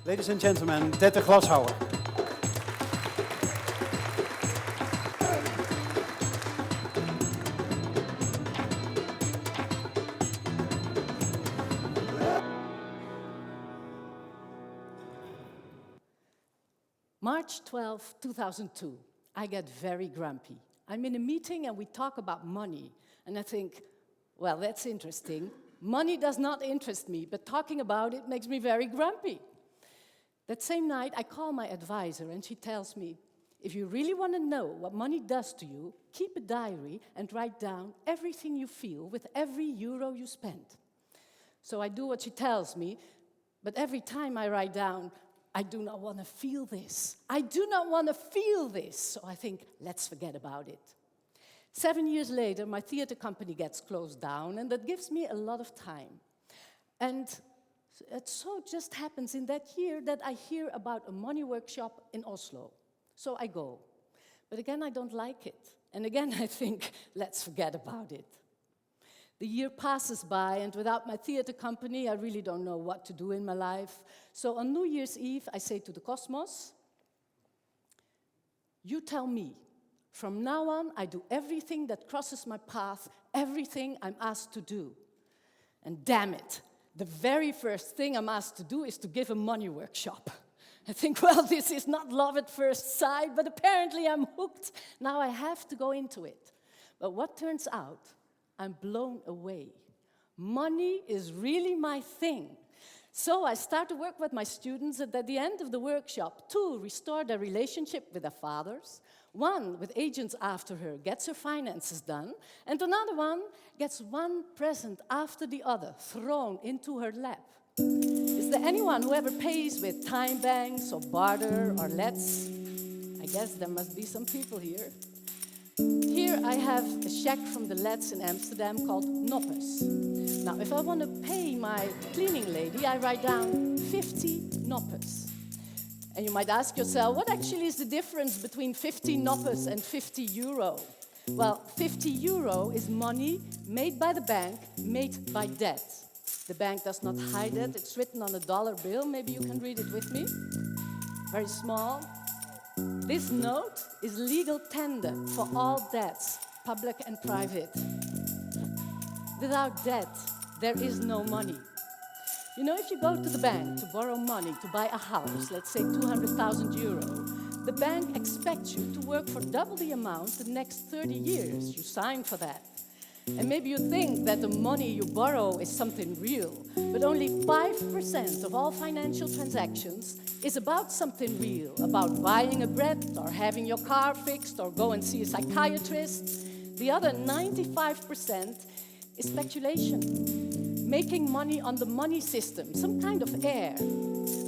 Ladies and gentlemen, Dette Glashouwer. March 12, 2002, I get very grumpy. I'm in a meeting and we talk about money. And I think, well, that's interesting. Money does not interest me, but talking about it makes me very grumpy. That same night, I call my advisor and she tells me, if you really want to know what money does to you, keep a diary and write down everything you feel with every euro you spend. So I do what she tells me, but every time I write down, I do not want to feel this. I do not want to feel this. So I think, let's forget about it. 7 years later, my theater company gets closed down, and that gives me a lot of time. And it so just happens in that year that I hear about a money workshop in Oslo. So I go. But again, I don't like it. And again, I think, let's forget about it. The year passes by, and without my theater company, I really don't know what to do in my life. So on New Year's Eve, I say to the cosmos, you tell me. From now on, I do everything that crosses my path, everything I'm asked to do. And damn it, the very first thing I'm asked to do is to give a money workshop. I think, well, this is not love at first sight, but apparently I'm hooked. Now I have to go into it. But what turns out, I'm blown away. Money is really my thing. So I start to work with my students, and at the end of the workshop, 2 restore their relationship with their fathers, 1 with agents after her gets her finances done, and another one gets one present after the other thrown into her lap. Is there anyone who ever pays with time banks or barter or lets? I guess there must be some people here. Here I have a shack from the Lets in Amsterdam called Noppes. Now, if I want to pay my cleaning lady, I write down 50 Noppes. And you might ask yourself, what actually is the difference between 50 Noppes and 50 euro? Well, 50 euro is money made by the bank, made by debt. The bank does not hide it. It's written on a dollar bill. Maybe you can read it with me. Very small. This note is legal tender for all debts, public and private. Without debt, there is no money. You know, if you go to the bank to borrow money to buy a house, let's say 200,000 euro, the bank expects you to work for double the amount the next 30 years. You sign for that. And maybe you think that the money you borrow is something real, but only 5% of all financial transactions is about something real, about buying a bread or having your car fixed or go and see a psychiatrist. The other 95% is speculation, making money on the money system, some kind of air.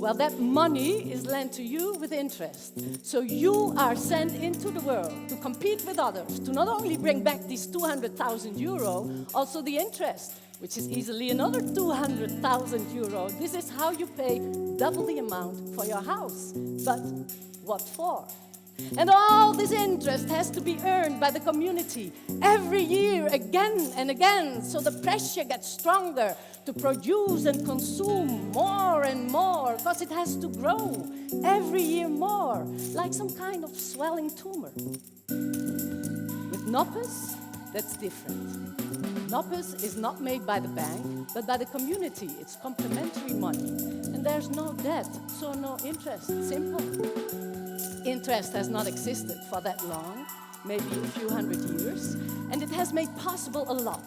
Well, that money is lent to you with interest. So you are sent into the world to compete with others, to not only bring back these 200,000 euro, also the interest, which is easily another 200,000 euro. This is how you pay double the amount for your house. But what for? And all this interest has to be earned by the community every year, again and again. So the pressure gets stronger to produce and consume more and more, because it has to grow every year more, like some kind of swelling tumor. With Noppes, that's different. Noppes is not made by the bank, but by the community. It's complementary money. And there's no debt, so no interest. Simple. Interest has not existed for that long, maybe a few hundred years, and it has made possible a lot.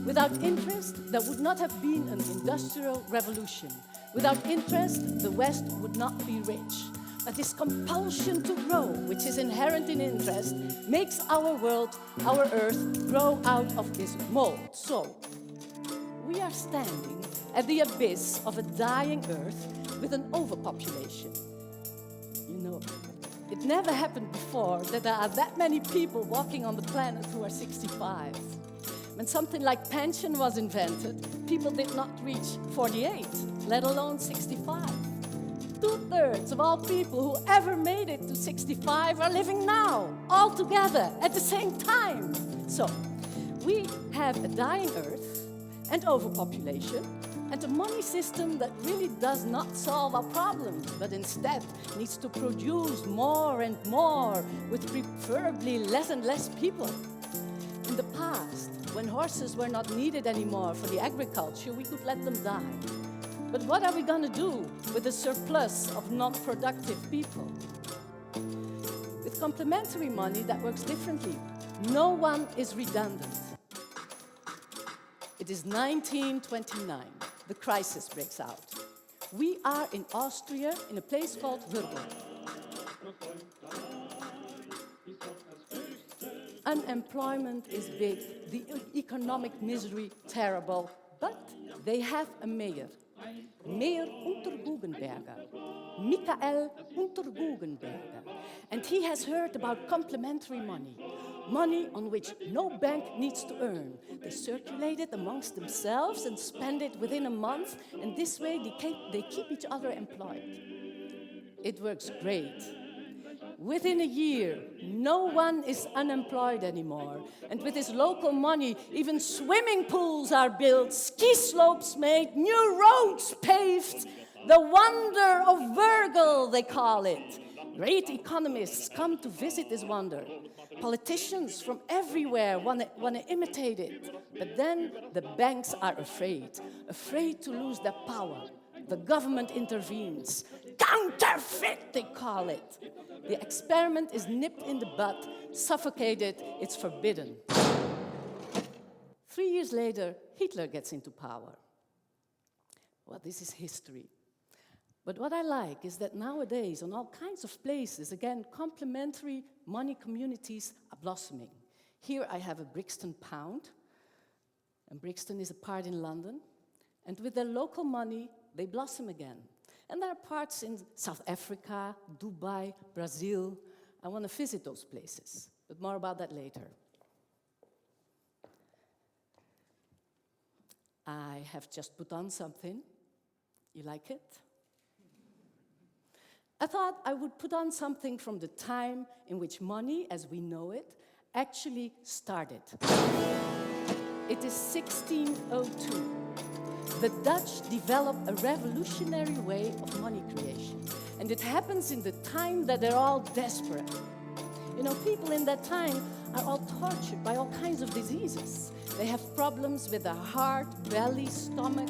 Without interest, there would not have been an industrial revolution. Without interest, the West would not be rich. But this compulsion to grow, which is inherent in interest, makes our world, our Earth, grow out of this mold. So, we are standing at the abyss of a dying Earth with an overpopulation. You know, it never happened before that there are that many people walking on the planet who are 65. When something like pension was invented, people did not reach 48, let alone 65. 2/3 of all people who ever made it to 65 are living now, all together, at the same time. So, we have a dying Earth and overpopulation, And a money system that really does not solve our problems, but instead needs to produce more and more with preferably less and less people. In the past, when horses were not needed anymore for the agriculture, we could let them die. But what are we going to do with the surplus of non-productive people? With complementary money, that works differently. No one is redundant. It is 1929. The crisis breaks out. We are in Austria, in a place called Würgel. Unemployment is big, the economic misery terrible, but they have a mayor. Mayor Unterguggenberger, Michael Unterguggenberger. And he has heard about complementary money, money on which no bank needs to earn. They circulate it amongst themselves and spend it within a month, and this way they keep each other employed. It works great. Within a year, no one is unemployed anymore. And with this local money, even swimming pools are built, ski slopes made, new roads paved. The wonder of Würgel, they call it. Great economists come to visit this wonder. Politicians from everywhere want to imitate it. But then the banks are afraid to lose their power. The government intervenes. Counterfeit, they call it. The experiment is nipped in the bud, suffocated, it's forbidden. 3 years later, Hitler gets into power. Well, this is history. But what I like is that nowadays, on all kinds of places, again, complementary money communities are blossoming. Here I have a Brixton pound, and Brixton is a part in London. And with their local money, they blossom again. And there are parts in South Africa, Dubai, Brazil. I want to visit those places, but more about that later. I have just put on something. You like it? I thought I would put on something from the time in which money, as we know it, actually started. It is 1602. The Dutch develop a revolutionary way of money creation. And it happens in the time that they're all desperate. You know, people in that time are all tortured by all kinds of diseases. They have problems with their heart, belly, stomach,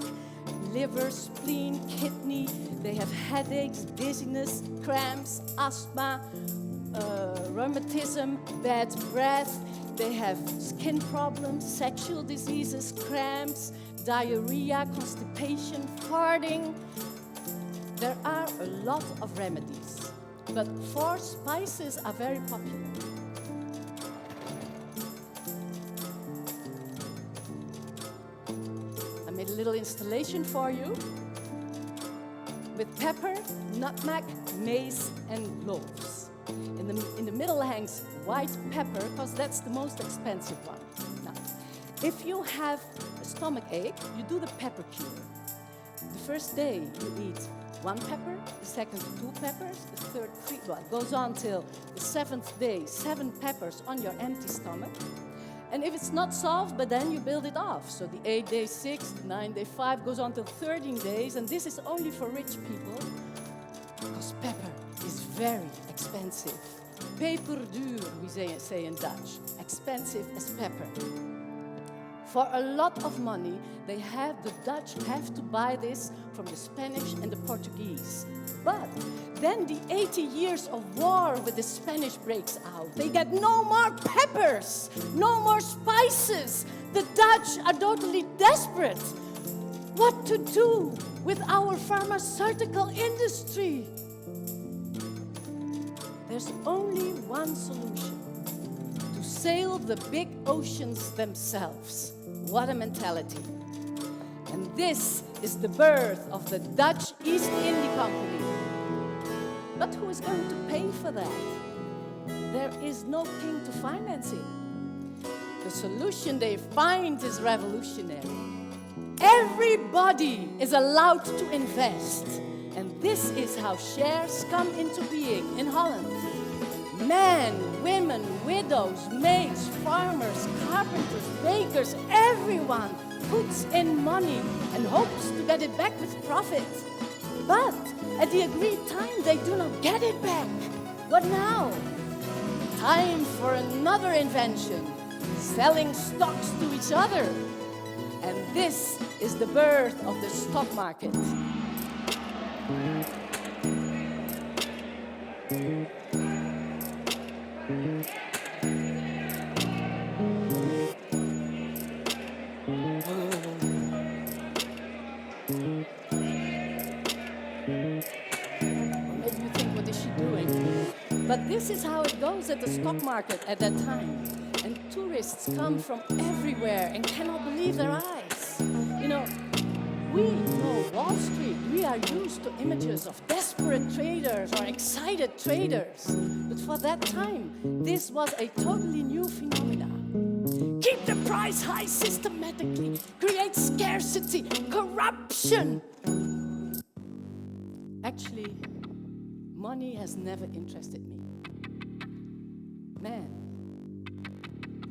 liver, spleen, kidney. They have headaches, dizziness, cramps, asthma, rheumatism, bad breath. They have skin problems, sexual diseases, cramps, diarrhea, constipation, farting. There are a lot of remedies, but 4 spices are very popular. I made a little installation for you with pepper, nutmeg, mace, and cloves. In the middle hangs white pepper, because that's the most expensive one. Now, if you have a stomach ache, you do the pepper cure. The first day you eat 1 pepper, the second 2 peppers, the third 3. Well, it goes on till the 7th day, 7 peppers on your empty stomach. And if it's not solved, but then you build it off. So the 8th day 6, the 9th day 5 goes on till 13 days, and this is only for rich people, because pepper is very expensive. Peperduur, we say in Dutch. Expensive as pepper. For a lot of money, the Dutch have to buy this from the Spanish and the Portuguese. But then the 80 years of war with the Spanish breaks out. They get no more peppers, no more spices. The Dutch are totally desperate. What to do with our pharmaceutical industry? There's only one solution: to sail the big oceans themselves. What a mentality. And this is the birth of the Dutch East India Company. But who is going to pay for that? There is no king to finance it. The solution they find is revolutionary. Everybody is allowed to invest. And this is how shares come into being in Holland. Men, women, widows, maids, farmers, carpenters, bakers, everyone puts in money and hopes to get it back with profit. But at the agreed time, they do not get it back. What now? Time for another invention, selling stocks to each other. And this is the birth of the stock market. Maybe you think, what is she doing? But this is how it goes at the stock market at that time. And tourists come from everywhere and cannot believe their eyes. You know, we know Wall Street. We are used to images of desperate traders or excited traders. But for that time, this was a totally new phenomenon. Keep the price high systematically, create scarcity, corruption. Actually, money has never interested me.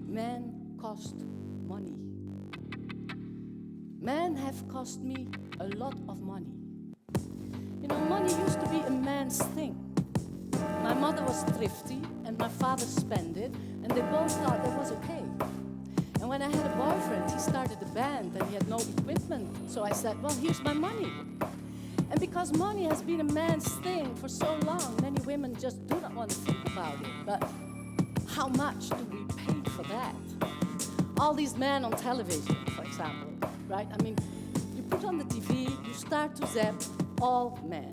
Men cost money. Men have cost me a lot of money. You know, money used to be a man's thing. My mother was thrifty and my father spent it, and they both thought that was okay. And when I had a boyfriend, he started a band and he had no equipment. So I said, well, here's my money. And because money has been a man's thing for so long, many women just do not want to think about it. But how much do we pay for that? All these men on television, for example, right? I mean, you put on the TV, you start to zap all men.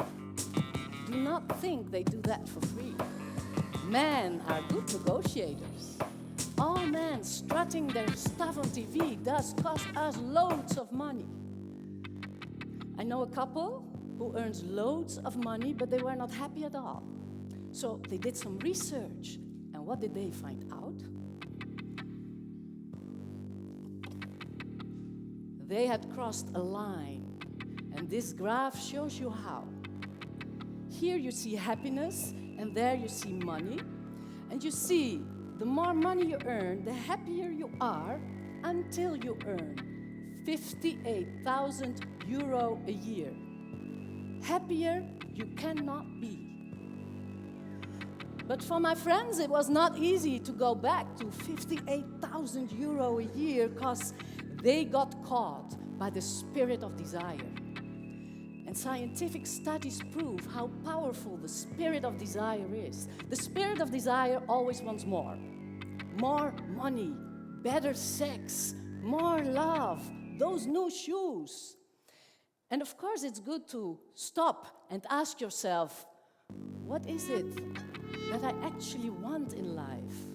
Do not think they do that for free. Men are good negotiators. All men strutting their stuff on TV does cost us loads of money. I know a couple who earns loads of money, but they were not happy at all. So they did some research. And what did they find out? They had crossed a line. And this graph shows you how. Here you see happiness, and there you see money. And you see, the more money you earn, the happier you are until you earn 58,000 euro a year. Happier you cannot be. But for my friends, it was not easy to go back to 58,000 euro a year because they got caught by the spirit of desire. And scientific studies prove how powerful the spirit of desire is. The spirit of desire always wants more. More money, better sex, more love, those new shoes. And of course, it's good to stop and ask yourself, what is it that I actually want in life?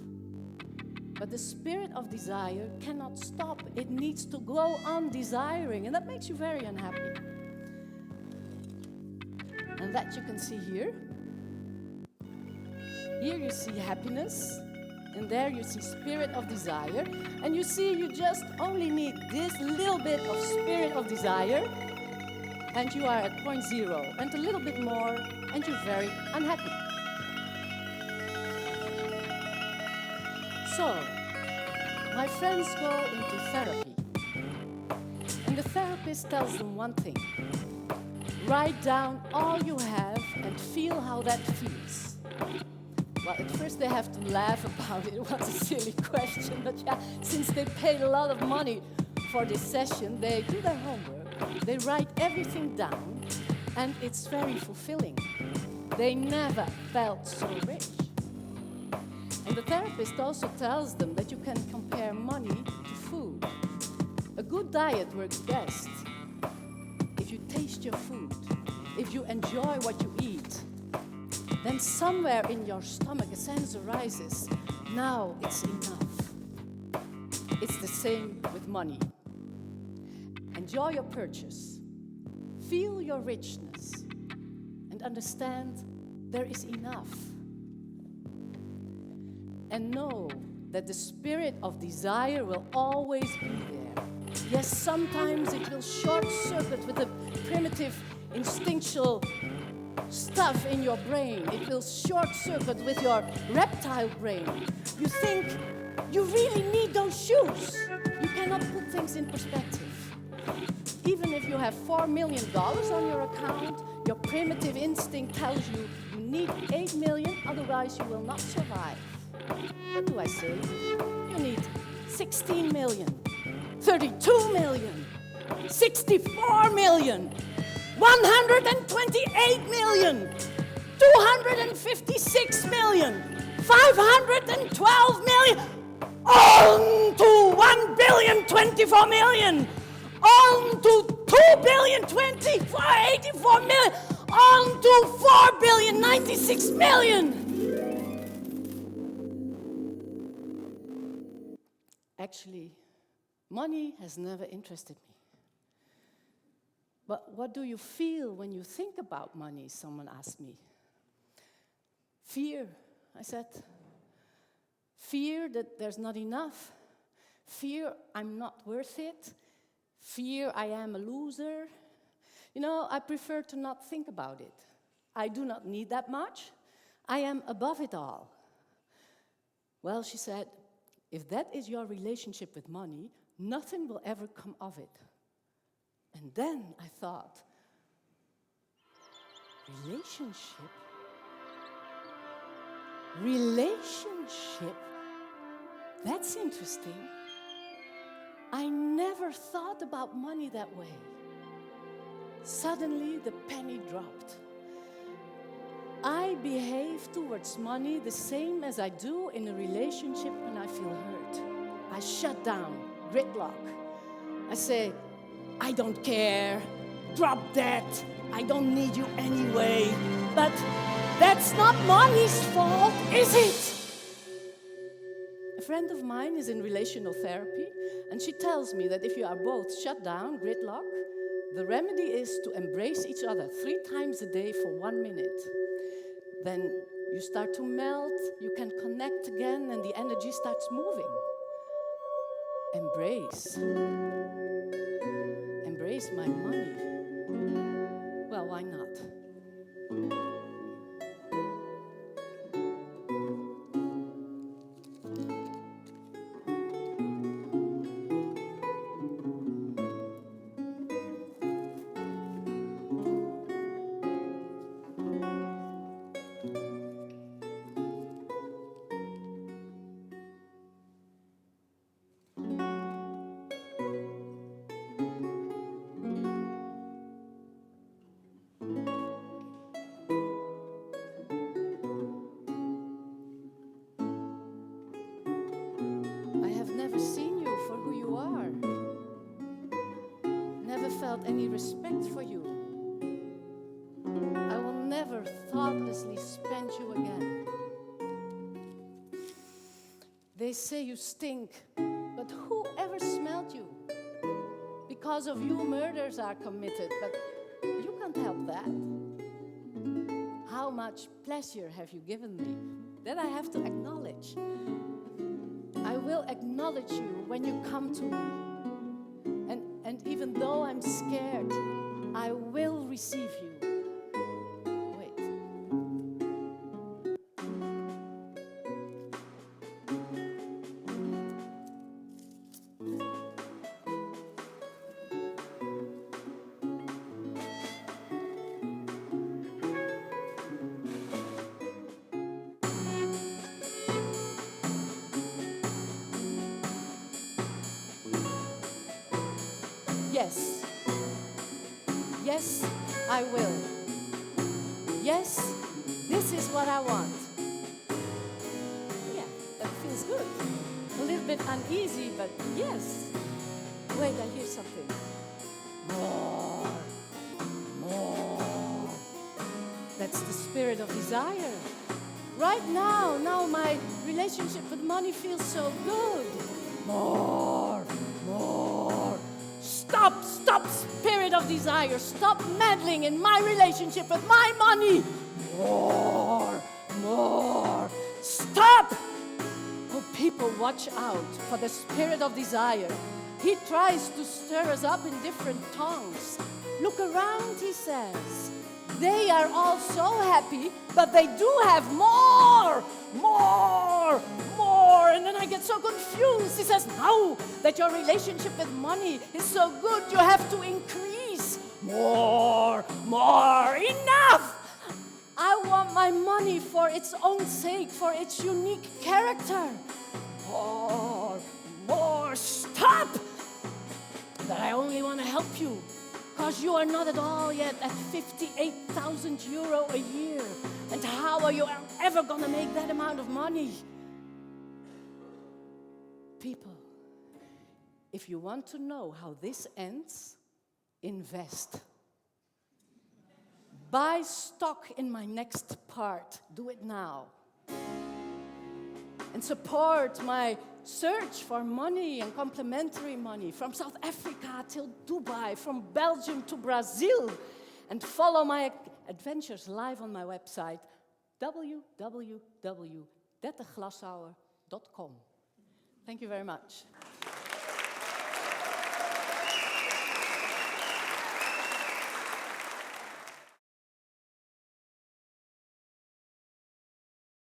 But the spirit of desire cannot stop. It needs to go on desiring, and that makes you very unhappy. And that you can see here. Here you see happiness, and there you see spirit of desire. And you see you just only need this little bit of spirit of desire, and you are at point zero, and a little bit more, and you're very unhappy. So, my friends go into therapy, and the therapist tells them one thing. Write down all you have and feel how that feels. Well, at first they have to laugh about it. It was a silly question, but yeah, since they paid a lot of money for this session, they do their homework. They write everything down, and it's very fulfilling. They never felt so rich. And the therapist also tells them that you can compare money to food. A good diet works best if you taste your food, if you enjoy what you eat. Then somewhere in your stomach a sense arises, now it's enough. It's the same with money. Enjoy your purchase, feel your richness, and understand there is enough. And know that the spirit of desire will always be there. Yes, sometimes it will short-circuit with a primitive, instinctual stuff in your brain. It will short-circuit with your reptile brain. You think you really need those shoes. You cannot put things in perspective. Even if you have $4 million on your account, your primitive instinct tells you you need 8 million, otherwise you will not survive. What do I say? You need 16 million, 32 million, 64 million, 128 million, 256 million, 512 million, on to 1,024 million, on to 2,084 million, on to 4,096 million. Actually, money has never interested me. But what do you feel when you think about money? Someone asked me. Fear, I said. Fear that there's not enough. Fear I'm not worth it. Fear I am a loser. You know, I prefer to not think about it. I do not need that much. I am above it all. Well, she said, if that is your relationship with money, nothing will ever come of it. And then I thought, relationship? Relationship? That's interesting. I never thought about money that way. Suddenly, the penny dropped. I behave towards money the same as I do in a relationship when I feel hurt. I shut down, gridlock. I say, I don't care, drop that, I don't need you anyway. But that's not money's fault, is it? A friend of mine is in relational therapy, and she tells me that if you are both shut down, gridlock, the remedy is to embrace each other 3 times a day for 1 minute. Then you start to melt, you can connect again, and the energy starts moving. Embrace. Embrace my money. Well, why not? Any respect for you. I will never thoughtlessly spend you again. They say you stink, but who ever smelled you? Because of you, murders are committed, but you can't help that. How much pleasure have you given me? That I have to acknowledge. I will acknowledge you when you come to me. And even though I'm scared, I will receive you. Wait. Yes. Yes, I will. Yes, this is what I want. Yeah, that feels good. A little bit uneasy, but yes. Wait, I hear something. More. More. That's the spirit of desire. Right now my relationship with money feels so good. More. More. Stop, spirit of desire. Stop meddling in my relationship with my money. More. Stop. Oh, people, watch out for the spirit of desire. He tries to stir us up in different tongues. Look around, he says. They are all so happy, but they do have more. And then I get so confused. He says, now that your relationship with money is so good, you have to increase. More, enough! I want my money for its own sake, for its unique character. More, stop! That I only want to help you, because you are not at all yet at 58,000 euro a year. And how are you ever going to make that amount of money? People, if you want to know how this ends, invest. Buy stock in my next part. Do it now. And support my search for money and complementary money from South Africa till Dubai, from Belgium to Brazil. And follow my adventures live on my website, www.DetteGlashouwer.com. Thank you very much.